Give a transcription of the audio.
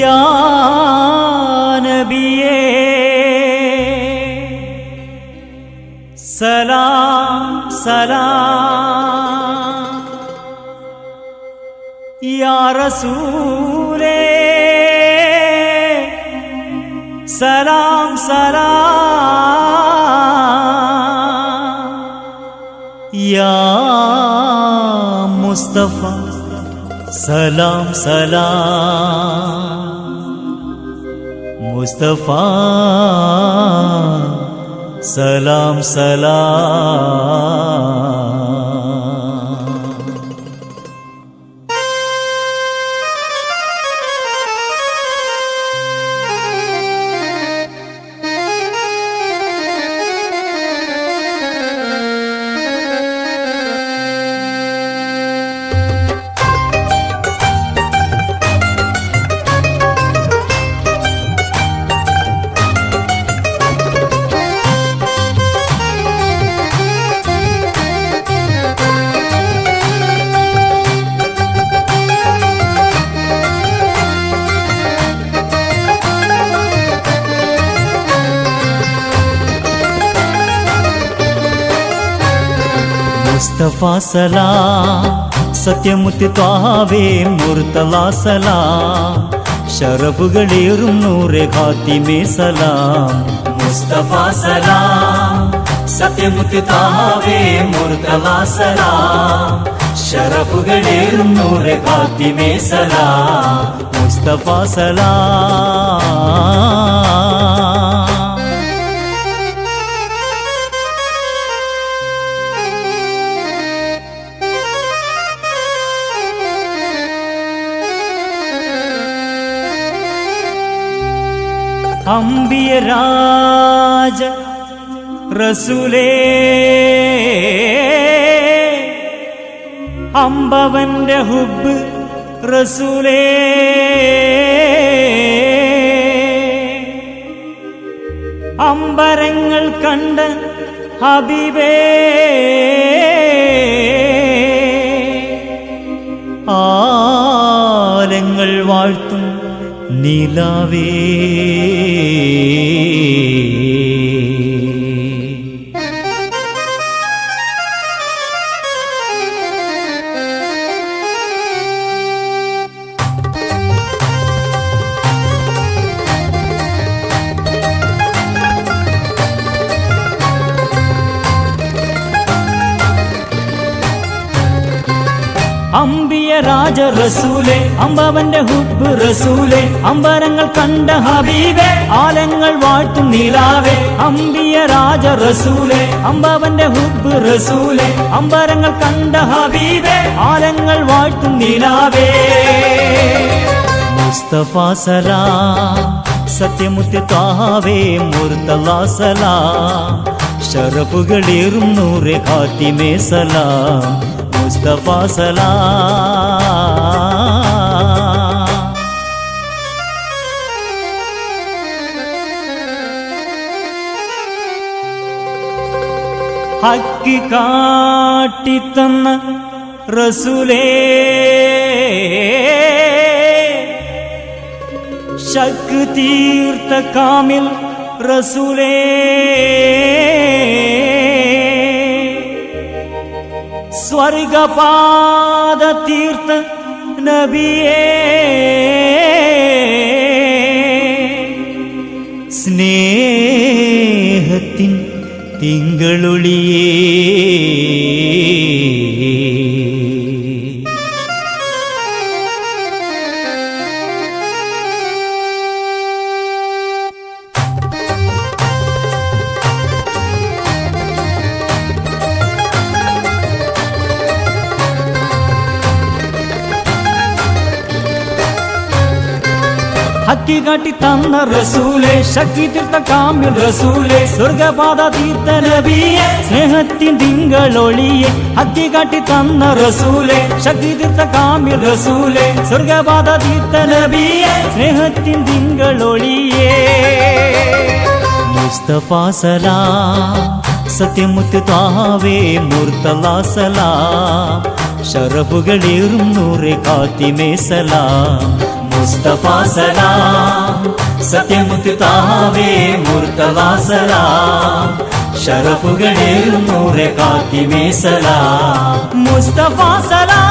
യാ നബിയേ സലാം സലാം, യാ റസൂലേ സലാം സലാം, യാ മുസ്തഫ സലാം സലാം, മുസ്തഫ സലാം സലാം. മുസ്തഫ സലാം, സത്യമുത്തി ത്വാവേ മുർത്തല സലാം, ശറഫുകളേറും നൂറെ ഖാത്തിമേ സലാം. മുസ്തഫ സലാം, സത്യമുത്തി ത്വാവേ മുർത്തല സലാം, ശറഫുകളേറും നൂറെ ഖാത്തിമേ സലാം. മുസ്തഫ സലാം. അംബിയ രാജ റസൂലേ, അമ്പവന്റെ ഹുബ്ബ് റസൂലേ, അമ്പരങ്ങൾ കണ്ട ഹബീബേ, ആലങ്ങൾ വാഴ്ത്തും നിലാവേ, അംബിയ രാജ റസൂലേ, അമ്പവന്റെ ഹുബ്ബ് റസൂലേ, അമ്പരങ്ങൾ കണ്ട ഹബീബേ, ആലങ്ങൾ വാഴ്ത്തും നിലാവേ. അംബിയ രാജ റസൂലേ, അമ്പവന്റെ ഹുബ്ബ് റസൂലേ, അമ്പരങ്ങൾ കണ്ട ഹബീബേ, ആലങ്ങൾ വാഴ്ത്തും നിലാവേ. മുസ്തഫ സലാം, സത്യമുത്തി ത്വാവേ മുർത്തല സലാം, ശറഫുകളേറും നൂറെ ഖാത്തിമേ സലാം. മുസ്തഫ സലാം. ഹക്ക് കാട്ടിത്തന്ന റസൂലേ, ശക്ക് തീർത്ത കാമിൽ റസൂലേ, സ്വർഗപാദ തീർത്ത നബിയേ, സ്നേഹത്തിൻ തിങ്കളൊളിയേ, ഹക്കി കാട്ടി തന്ന റസൂലേ, ശക്തി തീർത്ത കാമ്യൽ റസൂലേ, സ്വർഗപാത തീർത്ത നബിയെ, സ്നേഹത്തിൻ തിങ്കളൊളിയെ. ഹക്കി കാട്ടി തന്ന റസൂലേ, ശക്തി തീർത്ത കാമ്യൽ റസൂലേ, സ്വർഗപാത തീർത്ത നബിയെ, സ്നേഹത്തിൻ തിങ്കളൊളിയെ. മുസ്തഫ സലാം, സത്യമുത്തി ത്വാവേ മുർത്തല സലാം, ശറഫുകളേറും നൂറെ ഖാത്തിമേ സലാം. മുസ്തഫ സലാം സത്യമുത്താവേ മുർത്തല സലാം ഷറഫുകളേറും നൂറെ കാത്തിമേ സലാം മുസ്തഫ സലാം